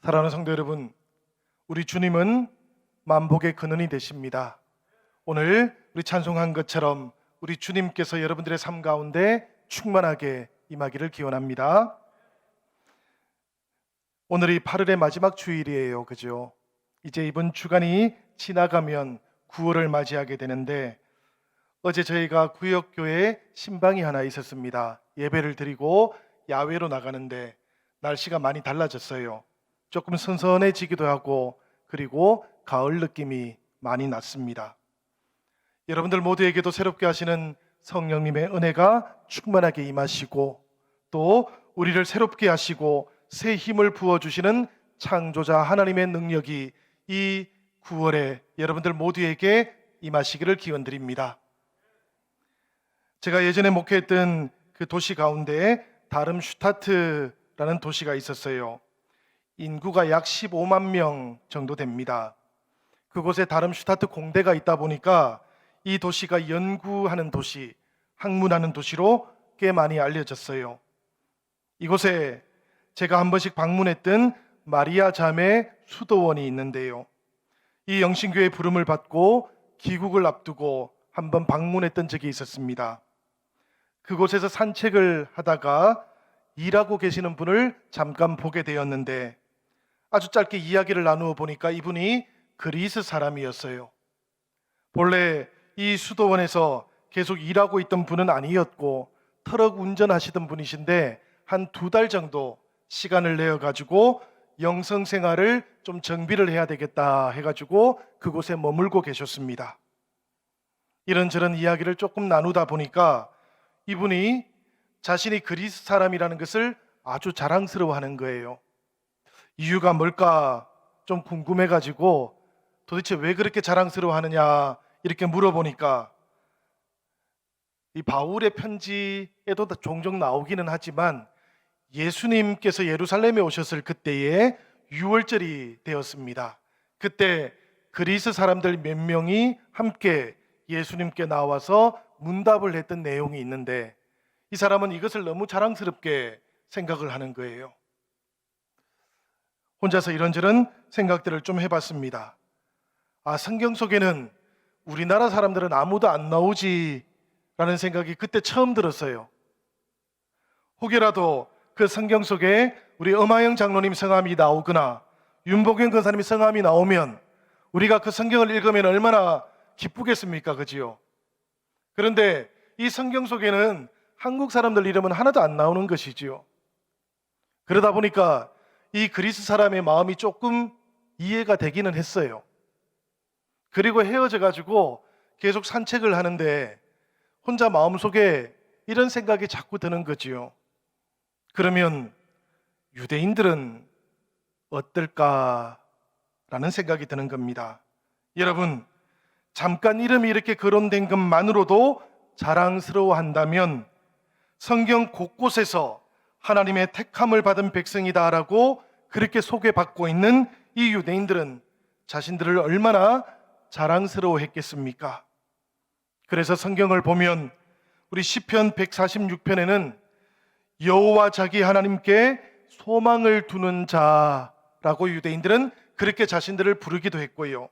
사랑하는 성도 여러분, 우리 주님은 만복의 근원이 되십니다. 오늘 우리 찬송한 것처럼 우리 주님께서 여러분들의 삶 가운데 충만하게 임하기를 기원합니다. 오늘이 8월의 마지막 주일이에요. 그죠? 이제 이번 주간이 지나가면 9월을 맞이하게 되는데, 어제 저희가 구역교회에 신방이 하나 있었습니다. 예배를 드리고 야외로 나가는데 날씨가 많이 달라졌어요. 조금 선선해지기도 하고, 그리고 가을 느낌이 많이 났습니다. 여러분들 모두에게도 새롭게 하시는 성령님의 은혜가 충만하게 임하시고, 또 우리를 새롭게 하시고 새 힘을 부어주시는 창조자 하나님의 능력이 이 9월에 여러분들 모두에게 임하시기를 기원드립니다. 제가 예전에 목회했던 그 도시 가운데 다름슈타트라는 도시가 있었어요. 인구가 약 15만 명 정도 됩니다. 그곳에 다름슈타트 공대가 있다 보니까 이 도시가 연구하는 도시, 학문하는 도시로 꽤 많이 알려졌어요. 이곳에 제가 한 번씩 방문했던 마리아 자매 수도원이 있는데요. 이 영신교회 부름을 받고 귀국을 앞두고 한번 방문했던 적이 있었습니다. 그곳에서 산책을 하다가 일하고 계시는 분을 잠깐 보게 되었는데, 아주 짧게 이야기를 나누어 보니까 이분이 그리스 사람이었어요. 본래 이 수도원에서 계속 일하고 있던 분은 아니었고 트럭 운전하시던 분이신데, 한 2달 정도 시간을 내어 가지고 영성 생활을 좀 정비를 해야 되겠다 해가지고 그곳에 머물고 계셨습니다. 이런저런 이야기를 조금 나누다 보니까 이분이 자신이 그리스 사람이라는 것을 아주 자랑스러워하는 거예요. 이유가 뭘까 좀 궁금해가지고 도대체 왜 그렇게 자랑스러워하느냐 이렇게 물어보니까, 이 바울의 편지에도 종종 나오기는 하지만 예수님께서 예루살렘에 오셨을 그때에 유월절이 되었습니다. 그때 그리스 사람들 몇 명이 함께 예수님께 나와서 문답을 했던 내용이 있는데, 이 사람은 이것을 너무 자랑스럽게 생각을 하는 거예요. 혼자서 이런저런 생각들을 좀 해봤습니다. 성경 속에는 우리나라 사람들은 아무도 안 나오지 라는 생각이 그때 처음 들었어요. 혹여라도 그 성경 속에 우리 엄하영 장로님 성함이 나오거나 윤복영 권사님 성함이 나오면 우리가 그 성경을 읽으면 얼마나 기쁘겠습니까? 그지요? 그런데 이 성경 속에는 한국 사람들 이름은 하나도 안 나오는 것이지요. 그러다 보니까 이 그리스 사람의 마음이 조금 이해가 되기는 했어요. 그리고 헤어져 가지고 계속 산책을 하는데 혼자 마음속에 이런 생각이 자꾸 드는 거지요. 그러면 유대인들은 어떨까라는 생각이 드는 겁니다. 여러분, 잠깐 이름이 이렇게 거론된 것만으로도 자랑스러워한다면 성경 곳곳에서 하나님의 택함을 받은 백성이다라고 그렇게 소개받고 있는 이 유대인들은 자신들을 얼마나 자랑스러워했겠습니까? 그래서 성경을 보면 우리 시편 146편에는 여호와 자기 하나님께 소망을 두는 자라고 유대인들은 그렇게 자신들을 부르기도 했고요.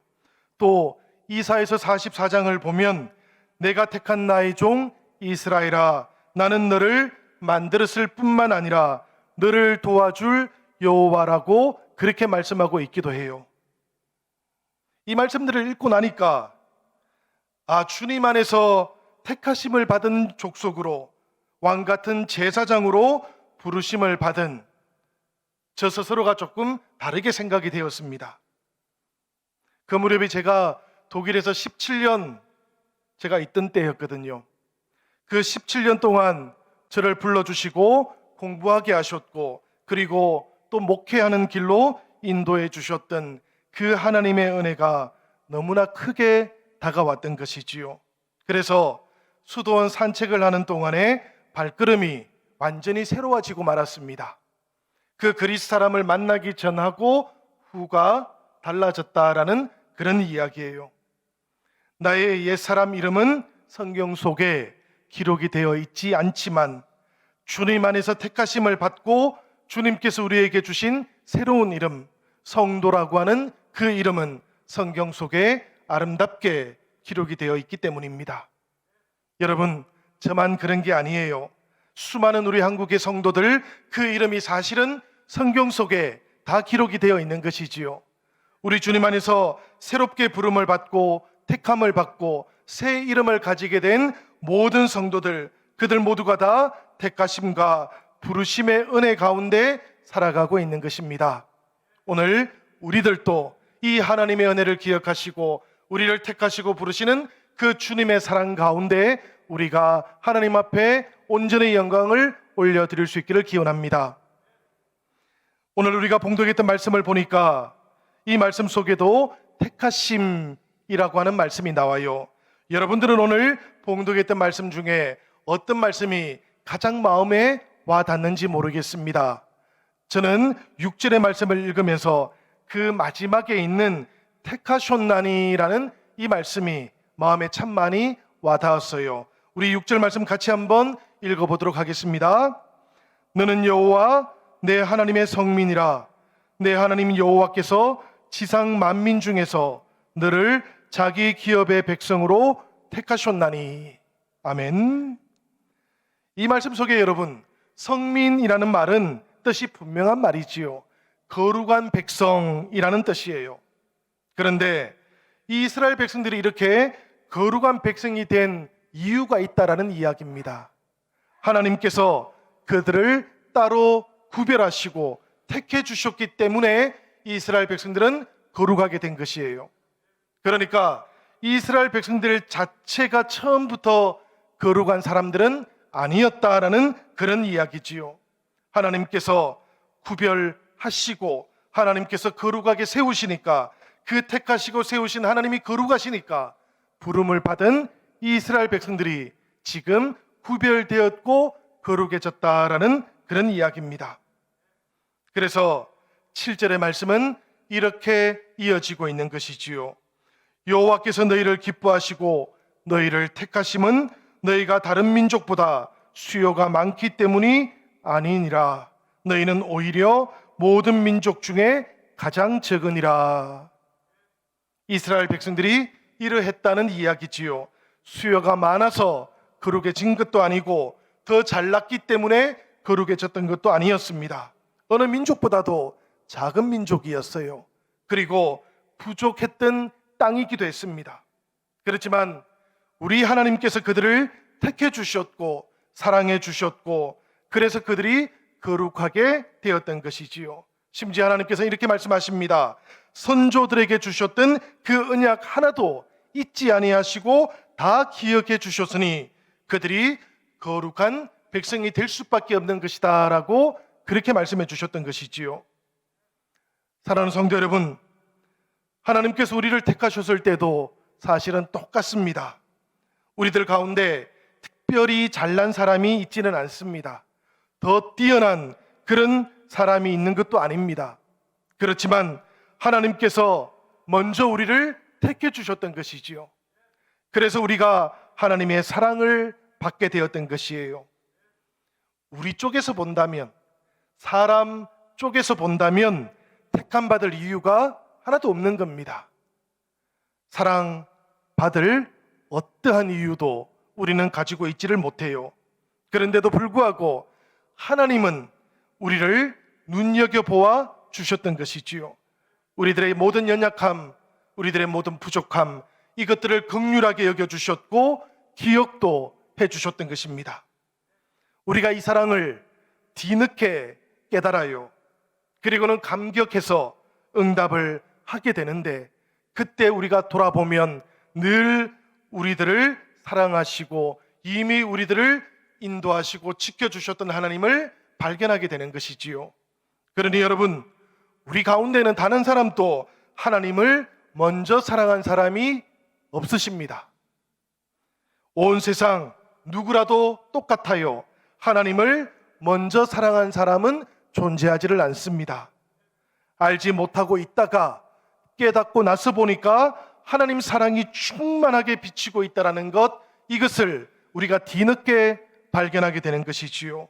또 이사야서 44장을 보면 내가 택한 나의 종 이스라엘아, 나는 너를 만들었을 뿐만 아니라 너를 도와줄 여호와라고 그렇게 말씀하고 있기도 해요. 이 말씀들을 읽고 나니까 주님 안에서 택하심을 받은 족속으로, 왕 같은 제사장으로 부르심을 받은 저 스스로가 조금 다르게 생각이 되었습니다. 그 무렵에 제가 독일에서 17년 제가 있던 때였거든요. 그 17년 동안 저를 불러주시고 공부하게 하셨고, 그리고 또 목회하는 길로 인도해 주셨던 그 하나님의 은혜가 너무나 크게 다가왔던 것이지요. 그래서 수도원 산책을 하는 동안에 발걸음이 완전히 새로워지고 말았습니다. 그 그리스 사람을 만나기 전하고 후가 달라졌다라는 그런 이야기예요. 나의 옛사람 이름은 성경 속에 기록이 되어 있지 않지만 주님 안에서 택하심을 받고 주님께서 우리에게 주신 새로운 이름, 성도라고 하는 그 이름은 성경 속에 아름답게 기록이 되어 있기 때문입니다. 여러분, 저만 그런 게 아니에요. 수많은 우리 한국의 성도들, 그 이름이 사실은 성경 속에 다 기록이 되어 있는 것이지요. 우리 주님 안에서 새롭게 부름을 받고 택함을 받고 새 이름을 가지게 된 모든 성도들, 그들 모두가 다 택하심과 부르심의 은혜 가운데 살아가고 있는 것입니다. 오늘 우리들도 이 하나님의 은혜를 기억하시고 우리를 택하시고 부르시는 그 주님의 사랑 가운데 우리가 하나님 앞에 온전히 영광을 올려드릴 수 있기를 기원합니다. 오늘 우리가 봉독했던 말씀을 보니까 이 말씀 속에도 택하심이라고 하는 말씀이 나와요. 여러분들은 오늘 봉독했던 말씀 중에 어떤 말씀이 가장 마음에 와 닿는지 모르겠습니다. 저는 6절의 말씀을 읽으면서 그 마지막에 있는 택하셨나니라는 이 말씀이 마음에 참 많이 와 닿았어요. 우리 6절 말씀 같이 한번 읽어보도록 하겠습니다. 너는 여호와 내 하나님의 성민이라. 내 하나님 여호와께서 지상 만민 중에서 너를 자기 기업의 백성으로 택하셨나니. 아멘. 이 말씀 속에 여러분, 성민이라는 말은 뜻이 분명한 말이지요. 거룩한 백성이라는 뜻이에요. 그런데 이 이스라엘 백성들이 이렇게 거룩한 백성이 된 이유가 있다라는 이야기입니다. 하나님께서 그들을 따로 구별하시고 택해 주셨기 때문에 이스라엘 백성들은 거룩하게 된 것이에요. 그러니까 이스라엘 백성들 자체가 처음부터 거룩한 사람들은 아니었다라는 그런 이야기지요. 하나님께서 구별하시고 하나님께서 거룩하게 세우시니까, 그 택하시고 세우신 하나님이 거룩하시니까 부름을 받은 이스라엘 백성들이 지금 구별되었고 거룩해졌다라는 그런 이야기입니다. 그래서 7절의 말씀은 이렇게 이어지고 있는 것이지요. 여호와께서 너희를 기뻐하시고 너희를 택하심은 너희가 다른 민족보다 수요가 많기 때문이 아니니라. 너희는 오히려 모든 민족 중에 가장 적으니라. 이스라엘 백성들이 이러했다는 이야기지요. 수요가 많아서 거룩해진 것도 아니고 더 잘났기 때문에 거룩해졌던 것도 아니었습니다. 어느 민족보다도 작은 민족이었어요. 그리고 부족했던 땅이기도 했습니다. 그렇지만 우리 하나님께서 그들을 택해 주셨고 사랑해 주셨고 그래서 그들이 거룩하게 되었던 것이지요. 심지어 하나님께서 이렇게 말씀하십니다. 선조들에게 주셨던 그 언약 하나도 잊지 아니하시고 다 기억해 주셨으니 그들이 거룩한 백성이 될 수밖에 없는 것이다 라고 그렇게 말씀해 주셨던 것이지요. 사랑하는 성도 여러분, 하나님께서 우리를 택하셨을 때도 사실은 똑같습니다. 우리들 가운데 특별히 잘난 사람이 있지는 않습니다. 더 뛰어난 그런 사람이 있는 것도 아닙니다. 그렇지만 하나님께서 먼저 우리를 택해 주셨던 것이지요. 그래서 우리가 하나님의 사랑을 받게 되었던 것이에요. 우리 쪽에서 본다면, 사람 쪽에서 본다면 택함받을 이유가 하나도 없는 겁니다. 사랑받을 어떠한 이유도 우리는 가지고 있지를 못해요. 그런데도 불구하고 하나님은 우리를 눈여겨보아 주셨던 것이지요. 우리들의 모든 연약함, 우리들의 모든 부족함, 이것들을 긍휼하게 여겨주셨고 기억도 해주셨던 것입니다. 우리가 이 사랑을 뒤늦게 깨달아요. 그리고는 감격해서 응답을 하게 되는데, 그때 우리가 돌아보면 늘 우리들을 사랑하시고 이미 우리들을 인도하시고 지켜주셨던 하나님을 발견하게 되는 것이지요. 그러니 여러분, 우리 가운데는 단 한 사람도 하나님을 먼저 사랑한 사람이 없으십니다. 온 세상 누구라도 똑같아요. 하나님을 먼저 사랑한 사람은 존재하지를 않습니다. 알지 못하고 있다가 깨닫고 나서 보니까 하나님 사랑이 충만하게 비치고 있다는 것, 이것을 우리가 뒤늦게 발견하게 되는 것이지요.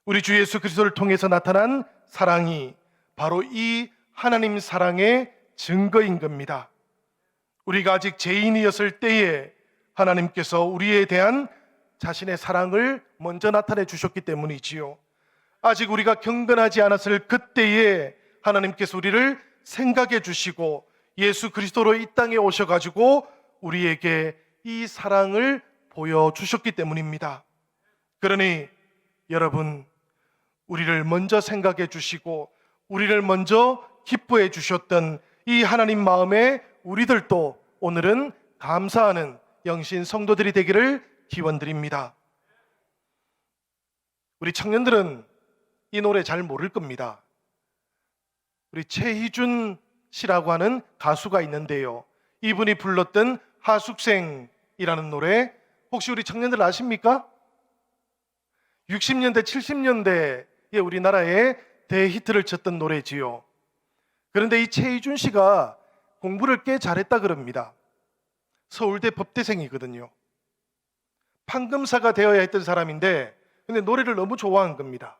우리 주 예수 그리스도를 통해서 나타난 사랑이 바로 이 하나님 사랑의 증거인 겁니다. 우리가 아직 죄인이었을 때에 하나님께서 우리에 대한 자신의 사랑을 먼저 나타내 주셨기 때문이지요. 아직 우리가 경건하지 않았을 그때에 하나님께서 우리를 생각해 주시고 예수 그리스도로 이 땅에 오셔가지고 우리에게 이 사랑을 보여주셨기 때문입니다. 그러니 여러분, 우리를 먼저 생각해 주시고 우리를 먼저 기뻐해 주셨던 이 하나님 마음에 우리들도 오늘은 감사하는 영신 성도들이 되기를 기원드립니다. 우리 청년들은 이 노래 잘 모를 겁니다. 우리 최희준 씨라고 하는 가수가 있는데요, 이분이 불렀던 하숙생이라는 노래 혹시 우리 청년들 아십니까? 60년대 70년대에 우리나라에 대히트를 쳤던 노래지요. 그런데 이 최희준 씨가 공부를 꽤 잘했다 그럽니다. 서울대 법대생이거든요. 판검사가 되어야 했던 사람인데 근데 노래를 너무 좋아한 겁니다.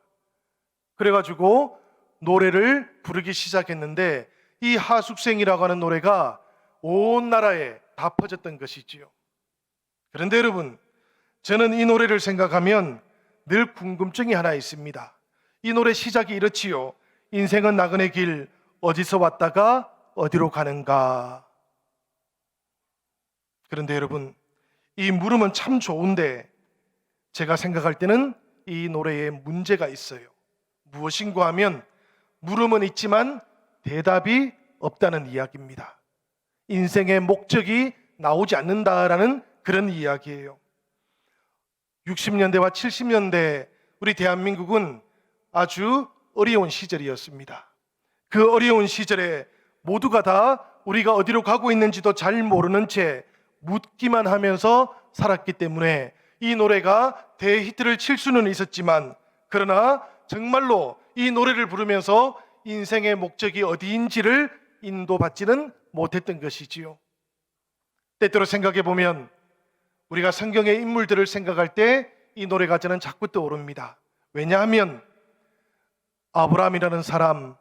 그래가지고 노래를 부르기 시작했는데 이 하숙생이라고 하는 노래가 온 나라에 다 퍼졌던 것이지요. 그런데 여러분, 저는 이 노래를 생각하면 늘 궁금증이 하나 있습니다. 이 노래 시작이 이렇지요. 인생은 나그네 길, 어디서 왔다가 어디로 가는가. 그런데 여러분, 이 물음은 참 좋은데 제가 생각할 때는 이 노래에 문제가 있어요. 무엇인가 하면 물음은 있지만 대답이 없다는 이야기입니다. 인생의 목적이 나오지 않는다라는 그런 이야기예요. 60년대와 70년대 우리 대한민국은 아주 어려운 시절이었습니다. 그 어려운 시절에 모두가 다 우리가 어디로 가고 있는지도 잘 모르는 채 묻기만 하면서 살았기 때문에 이 노래가 대히트를 칠 수는 있었지만, 그러나 정말로 이 노래를 부르면서 인생의 목적이 어디인지를 인도받지는 못했던 것이지요. 때때로 생각해 보면 우리가 성경의 인물들을 생각할 때 이 노래가 저는 자꾸 떠오릅니다. 왜냐하면 아브라함이라는 사람,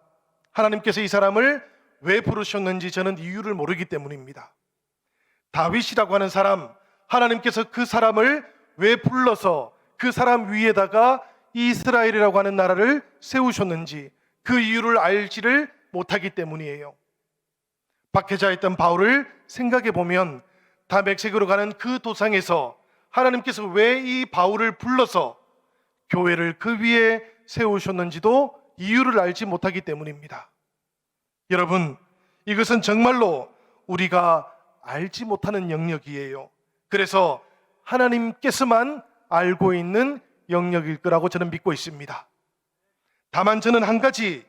하나님께서 이 사람을 왜 부르셨는지 저는 이유를 모르기 때문입니다. 다윗이라고 하는 사람, 하나님께서 그 사람을 왜 불러서 그 사람 위에다가 이스라엘이라고 하는 나라를 세우셨는지 그 이유를 알지를 못하기 때문이에요. 박해자였던 바울을 생각해 보면 다메섹으로 가는 그 도상에서 하나님께서 왜 이 바울을 불러서 교회를 그 위에 세우셨는지도 이유를 알지 못하기 때문입니다. 여러분, 이것은 정말로 우리가 알지 못하는 영역이에요. 그래서 하나님께서만 알고 있는 영역일 거라고 저는 믿고 있습니다. 다만 저는 한 가지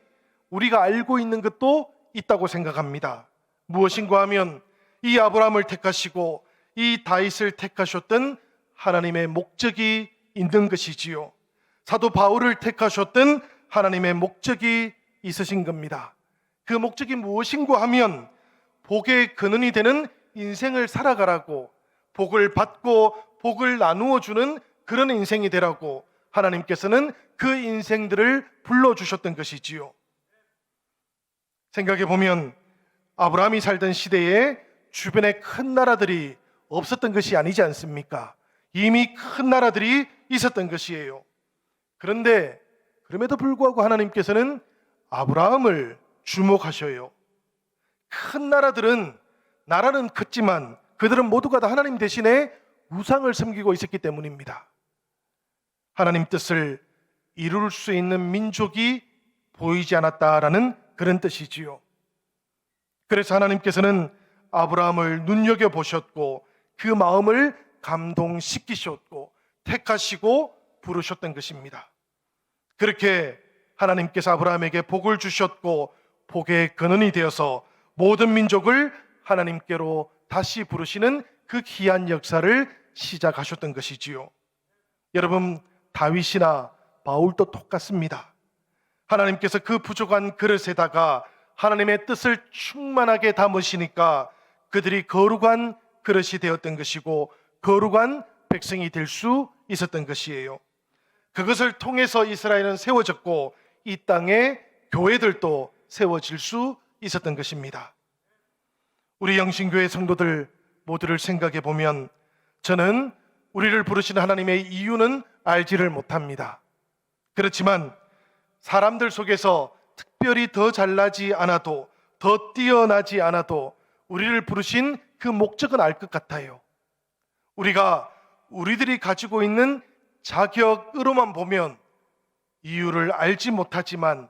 우리가 알고 있는 것도 있다고 생각합니다. 무엇인가 하면 이 아브라함을 택하시고 이 다윗을 택하셨던 하나님의 목적이 있는 것이지요. 사도 바울을 택하셨던 하나님의 목적이 있으신 겁니다. 그 목적이 무엇인가 하면 복의 근원이 되는 인생을 살아가라고, 복을 받고 복을 나누어 주는 그런 인생이 되라고 하나님께서는 그 인생들을 불러주셨던 것이지요. 생각해 보면 아브라함이 살던 시대에 주변에 큰 나라들이 없었던 것이 아니지 않습니까? 이미 큰 나라들이 있었던 것이에요. 그런데 그럼에도 불구하고 하나님께서는 아브라함을 주목하셔요. 큰 나라들은 나라는 컸지만 그들은 모두가 다 하나님 대신에 우상을 섬기고 있었기 때문입니다. 하나님 뜻을 이룰 수 있는 민족이 보이지 않았다라는 그런 뜻이지요. 그래서 하나님께서는 아브라함을 눈여겨보셨고 그 마음을 감동시키셨고 택하시고 부르셨던 것입니다. 그렇게 하나님께서 아브라함에게 복을 주셨고 복의 근원이 되어서 모든 민족을 하나님께로 다시 부르시는 그 귀한 역사를 시작하셨던 것이지요. 여러분, 다윗이나 바울도 똑같습니다. 하나님께서 그 부족한 그릇에다가 하나님의 뜻을 충만하게 담으시니까 그들이 거룩한 그릇이 되었던 것이고 거룩한 백성이 될 수 있었던 것이에요. 그것을 통해서 이스라엘은 세워졌고 이 땅에 교회들도 세워질 수 있었던 것입니다. 우리 영신교회 성도들 모두를 생각해 보면 저는 우리를 부르신 하나님의 이유는 알지를 못합니다. 그렇지만 사람들 속에서 특별히 더 잘나지 않아도, 더 뛰어나지 않아도 우리를 부르신 그 목적은 알 것 같아요. 우리들이 가지고 있는 자격으로만 보면 이유를 알지 못하지만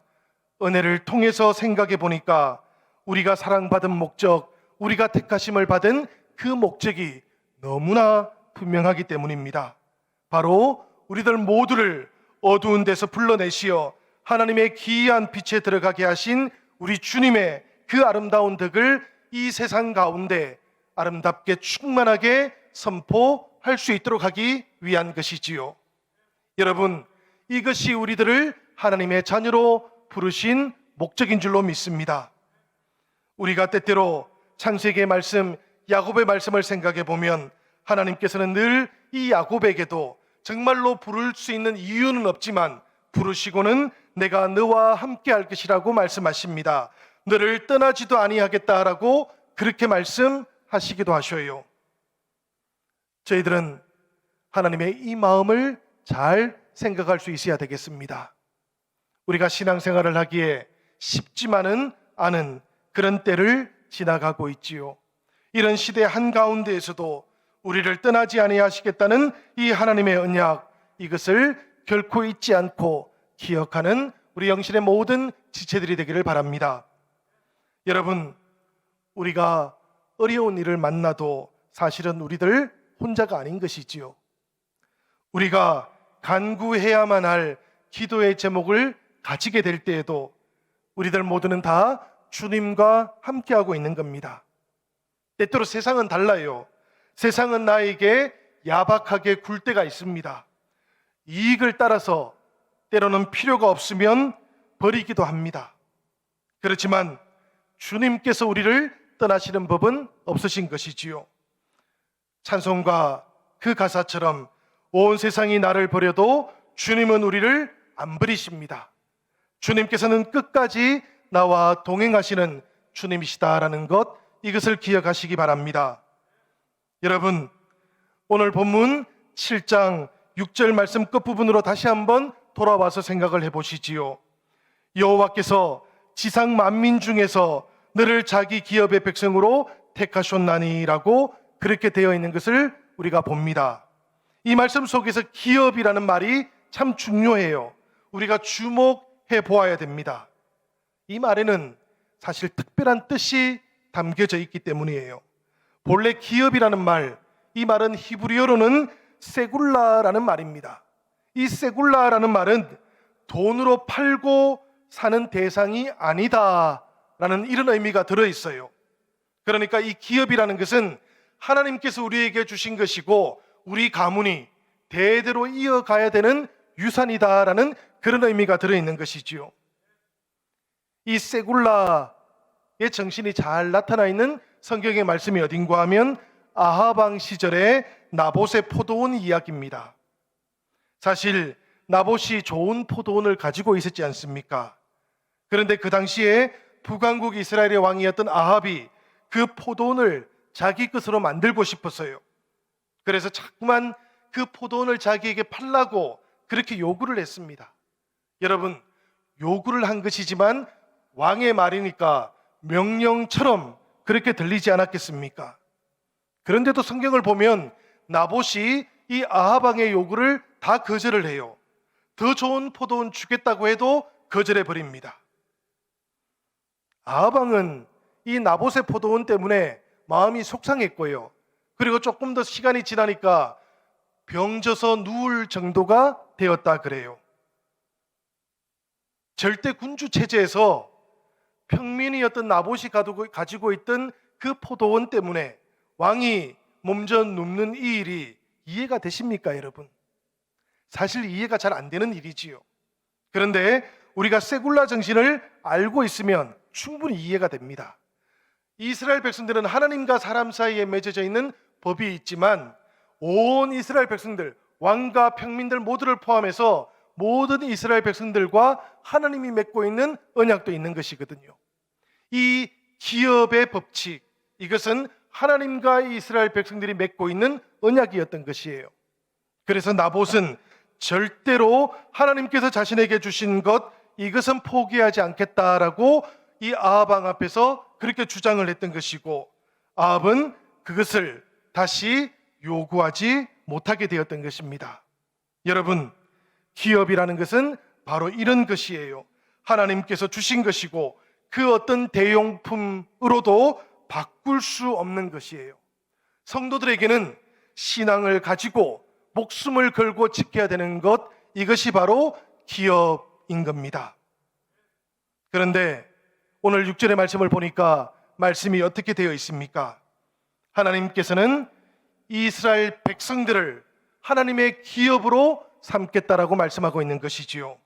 은혜를 통해서 생각해 보니까 우리가 사랑받은 목적, 우리가 택하심을 받은 그 목적이 너무나 분명하기 때문입니다. 바로 우리들 모두를 어두운 데서 불러내시어 하나님의 기이한 빛에 들어가게 하신 우리 주님의 그 아름다운 덕을 이 세상 가운데 아름답게 충만하게 선포할 수 있도록 하기 위한 것이지요. 여러분, 이것이 우리들을 하나님의 자녀로 부르신 목적인 줄로 믿습니다. 우리가 때때로 창세기의 말씀, 야곱의 말씀을 생각해 보면 하나님께서는 늘 이 야곱에게도 정말로 부를 수 있는 이유는 없지만 부르시고는 내가 너와 함께 할 것이라고 말씀하십니다. 너를 떠나지도 아니하겠다라고 그렇게 말씀하시기도 하셔요. 저희들은 하나님의 이 마음을 잘 생각할 수 있어야 되겠습니다. 우리가 신앙생활을 하기에 쉽지만은 않은 그런 때를 지나가고 있지요. 이런 시대 한가운데에서도 우리를 떠나지 아니하시겠다는 이 하나님의 언약, 이것을 결코 잊지 않고 기억하는 우리 영신의 모든 지체들이 되기를 바랍니다. 여러분, 우리가 어려운 일을 만나도 사실은 우리들 혼자가 아닌 것이지요. 우리가 간구해야만 할 기도의 제목을 가지게 될 때에도 우리들 모두는 다 주님과 함께하고 있는 겁니다. 때때로 세상은 달라요. 세상은 나에게 야박하게 굴 때가 있습니다. 이익을 따라서 때로는 필요가 없으면 버리기도 합니다. 그렇지만 주님께서 우리를 떠나시는 법은 없으신 것이지요. 찬송가 그 가사처럼 온 세상이 나를 버려도 주님은 우리를 안 버리십니다. 주님께서는 끝까지 나와 동행하시는 주님이시다라는 것, 이것을 기억하시기 바랍니다. 여러분, 오늘 본문 7장 6절 말씀 끝부분으로 다시 한번 돌아와서 생각을 해보시지요. 여호와께서 지상 만민 중에서 너를 자기 기업의 백성으로 택하셨나니라고 그렇게 되어 있는 것을 우리가 봅니다. 이 말씀 속에서 기업이라는 말이 참 중요해요. 우리가 주목해 보아야 됩니다. 이 말에는 사실 특별한 뜻이 담겨져 있기 때문이에요. 본래 기업이라는 말, 이 말은 히브리어로는 세굴라라는 말입니다. 이 세굴라라는 말은 돈으로 팔고 사는 대상이 아니다라는 이런 의미가 들어있어요. 그러니까 이 기업이라는 것은 하나님께서 우리에게 주신 것이고 우리 가문이 대대로 이어가야 되는 유산이다라는 그런 의미가 들어있는 것이지요. 이 세굴라의 정신이 잘 나타나 있는 성경의 말씀이 어딘가 하면 아합 왕 시절의 나봇의 포도원 이야기입니다. 사실 나봇이 좋은 포도원을 가지고 있었지 않습니까? 그런데 그 당시에 북왕국 이스라엘의 왕이었던 아합이 그 포도원을 자기 것으로 만들고 싶었어요. 그래서 자꾸만 그 포도원을 자기에게 팔라고 그렇게 요구를 했습니다. 여러분, 요구를 한 것이지만 왕의 말이니까 명령처럼 그렇게 들리지 않았겠습니까? 그런데도 성경을 보면 나봇이 이 아합 왕의 요구를 다 거절을 해요. 더 좋은 포도원 주겠다고 해도 거절해 버립니다. 아합 왕은 이 나봇의 포도원 때문에 마음이 속상했고요. 그리고 조금 더 시간이 지나니까 병져서 누울 정도가 되었다 그래요. 절대 군주 체제에서 평민이었던 나봇이 가지고 있던 그 포도원 때문에 왕이 몸져 눕는 이 일이 이해가 되십니까, 여러분? 사실 이해가 잘 안 되는 일이지요. 그런데 우리가 세굴라 정신을 알고 있으면 충분히 이해가 됩니다. 이스라엘 백성들은 하나님과 사람 사이에 맺어져 있는 법이 있지만 온 이스라엘 백성들, 왕과 평민들 모두를 포함해서 모든 이스라엘 백성들과 하나님이 맺고 있는 언약도 있는 것이거든요. 이 기업의 법칙, 이것은 하나님과 이스라엘 백성들이 맺고 있는 언약이었던 것이에요. 그래서 나봇은 절대로 하나님께서 자신에게 주신 것, 이것은 포기하지 않겠다라고 이 아합 왕 앞에서 그렇게 주장을 했던 것이고, 아합은 그것을 다시 요구하지 못하게 되었던 것입니다. 여러분, 기업이라는 것은 바로 이런 것이에요. 하나님께서 주신 것이고 그 어떤 대용품으로도 바꿀 수 없는 것이에요. 성도들에게는 신앙을 가지고 목숨을 걸고 지켜야 되는 것, 이것이 바로 기업인 겁니다. 그런데 오늘 6절의 말씀을 보니까 말씀이 어떻게 되어 있습니까? 하나님께서는 이스라엘 백성들을 하나님의 기업으로 삼겠다라고 말씀하고 있는 것이지요.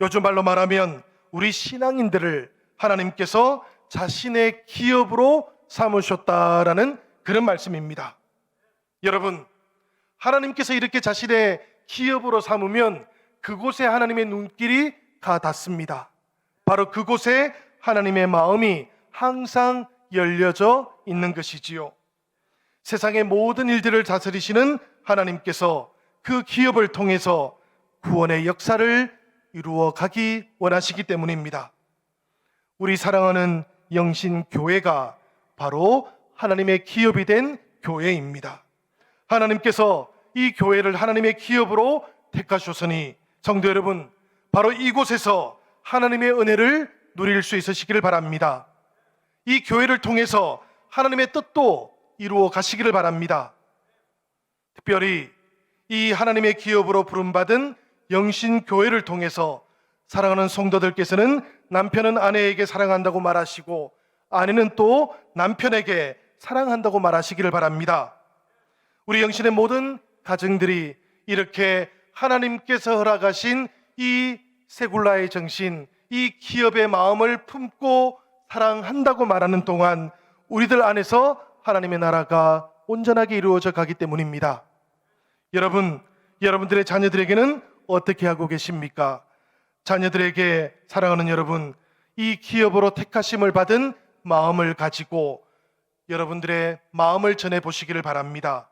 요즘 말로 말하면 우리 신앙인들을 하나님께서 자신의 기업으로 삼으셨다라는 그런 말씀입니다. 여러분, 하나님께서 이렇게 자신의 기업으로 삼으면 그곳에 하나님의 눈길이 가 닿습니다. 바로 그곳에 하나님의 마음이 항상 열려져 있는 것이지요. 세상의 모든 일들을 다스리시는 하나님께서 그 기업을 통해서 구원의 역사를 이루어 가기 원하시기 때문입니다. 우리 사랑하는 영신교회가 바로 하나님의 기업이 된 교회입니다. 하나님께서 이 교회를 하나님의 기업으로 택하셨으니 성도 여러분, 바로 이곳에서 하나님의 은혜를 누릴 수 있으시기를 바랍니다. 이 교회를 통해서 하나님의 뜻도 이루어 가시기를 바랍니다. 특별히 이 하나님의 기업으로 부름받은 영신교회를 통해서 사랑하는 성도들께서는 남편은 아내에게 사랑한다고 말하시고 아내는 또 남편에게 사랑한다고 말하시기를 바랍니다. 우리 영신의 모든 가정들이 이렇게 하나님께서 허락하신 이 세굴라의 정신, 이 기업의 마음을 품고 사랑한다고 말하는 동안 우리들 안에서 하나님의 나라가 온전하게 이루어져 가기 때문입니다. 여러분, 여러분들의 자녀들에게는 어떻게 하고 계십니까? 자녀들에게 사랑하는 여러분, 이 기업으로 택하심을 받은 마음을 가지고 여러분들의 마음을 전해 보시기를 바랍니다.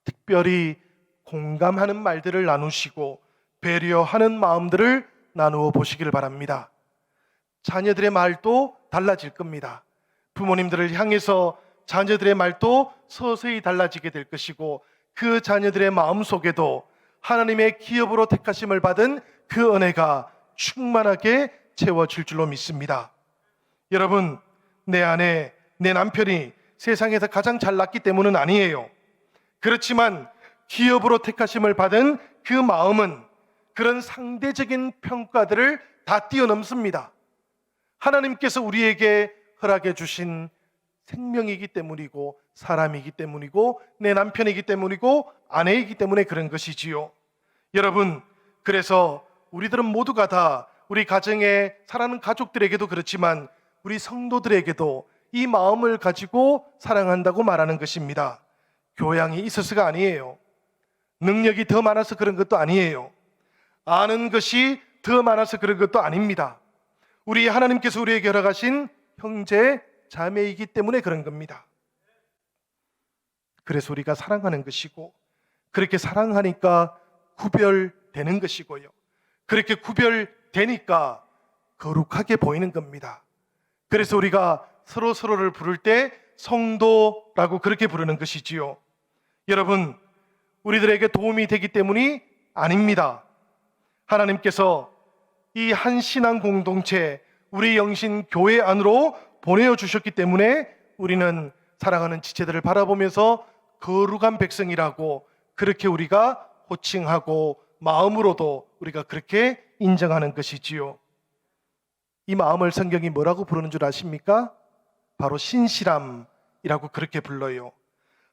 특별히 공감하는 말들을 나누시고 배려하는 마음들을 나누어 보시기를 바랍니다. 자녀들의 말도 달라질 겁니다. 부모님들을 향해서 자녀들의 말도 서서히 달라지게 될 것이고 그 자녀들의 마음 속에도 하나님의 기업으로 택하심을 받은 그 은혜가 충만하게 채워질 줄로 믿습니다. 여러분, 내 아내, 내 남편이 세상에서 가장 잘났기 때문은 아니에요. 그렇지만 기업으로 택하심을 받은 그 마음은 그런 상대적인 평가들을 다 뛰어넘습니다. 하나님께서 우리에게 허락해 주신 생명이기 때문이고 사람이기 때문이고 내 남편이기 때문이고 아내이기 때문에 그런 것이지요. 여러분, 그래서 우리들은 모두가 다 우리 가정에 사랑하는 가족들에게도 그렇지만 우리 성도들에게도 이 마음을 가지고 사랑한다고 말하는 것입니다. 교양이 있어서가 아니에요. 능력이 더 많아서 그런 것도 아니에요. 아는 것이 더 많아서 그런 것도 아닙니다. 우리 하나님께서 우리에게 허락하신 형제, 자매이기 때문에 그런 겁니다. 그래서 우리가 사랑하는 것이고 그렇게 사랑하니까 구별되는 것이고요. 그렇게 구별되니까 거룩하게 보이는 겁니다. 그래서 우리가 서로를 부를 때 성도라고 그렇게 부르는 것이지요. 여러분, 우리들에게 도움이 되기 때문이 아닙니다. 하나님께서 이 한 신앙 공동체, 우리 영신 교회 안으로 보내주셨기 때문에 우리는 사랑하는 지체들을 바라보면서 거룩한 백성이라고 그렇게 우리가 호칭하고 마음으로도 우리가 그렇게 인정하는 것이지요. 이 마음을 성경이 뭐라고 부르는 줄 아십니까? 바로 신실함이라고 그렇게 불러요.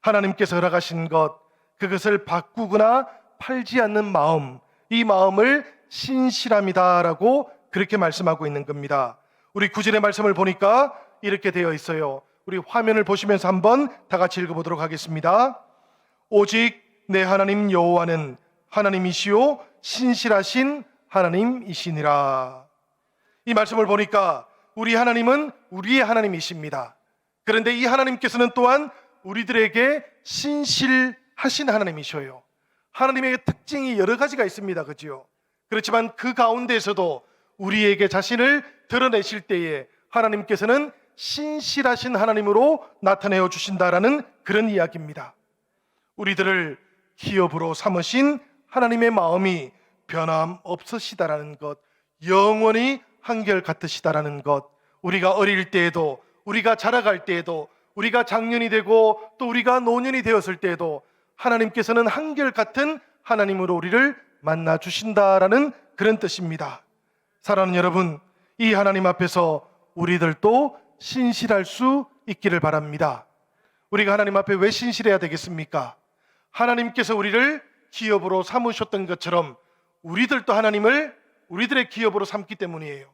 하나님께서 허락하신 것, 그것을 바꾸거나 팔지 않는 마음, 이 마음을 신실함이다라고 그렇게 말씀하고 있는 겁니다. 우리 9절의 말씀을 보니까 이렇게 되어 있어요. 우리 화면을 보시면서 한번 다 같이 읽어보도록 하겠습니다. 오직 내 하나님 여호와는 하나님이시요 신실하신 하나님이시니라. 이 말씀을 보니까 우리 하나님은 우리의 하나님이십니다. 그런데 이 하나님께서는 또한 우리들에게 신실하신 하나님이셔요. 하나님의 특징이 여러 가지가 있습니다. 그지요? 그렇지만 그 가운데에서도 우리에게 자신을 드러내실 때에 하나님께서는 신실하신 하나님으로 나타내어 주신다라는 그런 이야기입니다. 우리들을 기업으로 삼으신 하나님의 마음이 변함없으시다라는 것, 영원히 한결같으시다라는 것, 우리가 어릴 때에도, 우리가 자라갈 때에도, 우리가 장년이 되고 또 우리가 노년이 되었을 때에도 하나님께서는 한결같은 하나님으로 우리를 만나 주신다라는 그런 뜻입니다. 사랑하는 여러분, 이 하나님 앞에서 우리들도 신실할 수 있기를 바랍니다. 우리가 하나님 앞에 왜 신실해야 되겠습니까? 하나님께서 우리를 기업으로 삼으셨던 것처럼 우리들도 하나님을 우리들의 기업으로 삼기 때문이에요.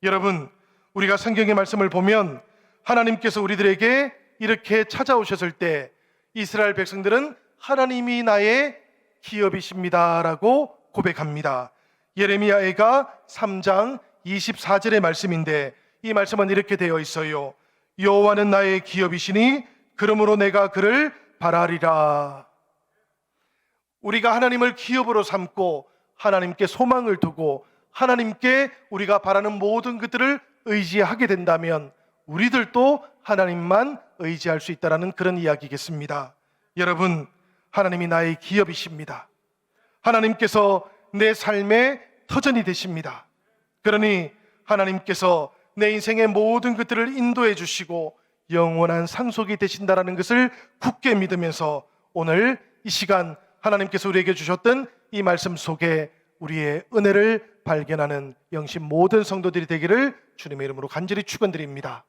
여러분, 우리가 성경의 말씀을 보면 하나님께서 우리들에게 이렇게 찾아오셨을 때 이스라엘 백성들은 하나님이 나의 기업이십니다라고 고백합니다. 예레미야가 3장 24절의 말씀인데 이 말씀은 이렇게 되어 있어요. 여호와는 나의 기업이시니 그러므로 내가 그를 바라리라. 우리가 하나님을 기업으로 삼고 하나님께 소망을 두고 하나님께 우리가 바라는 모든 것들을 의지하게 된다면 우리들도 하나님만 의지할 수 있다는 그런 이야기겠습니다. 여러분, 하나님이 나의 기업이십니다. 하나님께서 내 삶의 터전이 되십니다. 그러니 하나님께서 내 인생의 모든 것들을 인도해 주시고 영원한 상속이 되신다는 것을 굳게 믿으면서 오늘 이 시간 하나님께서 우리에게 주셨던 이 말씀 속에 우리의 은혜를 발견하는 영신 모든 성도들이 되기를 주님의 이름으로 간절히 축원드립니다.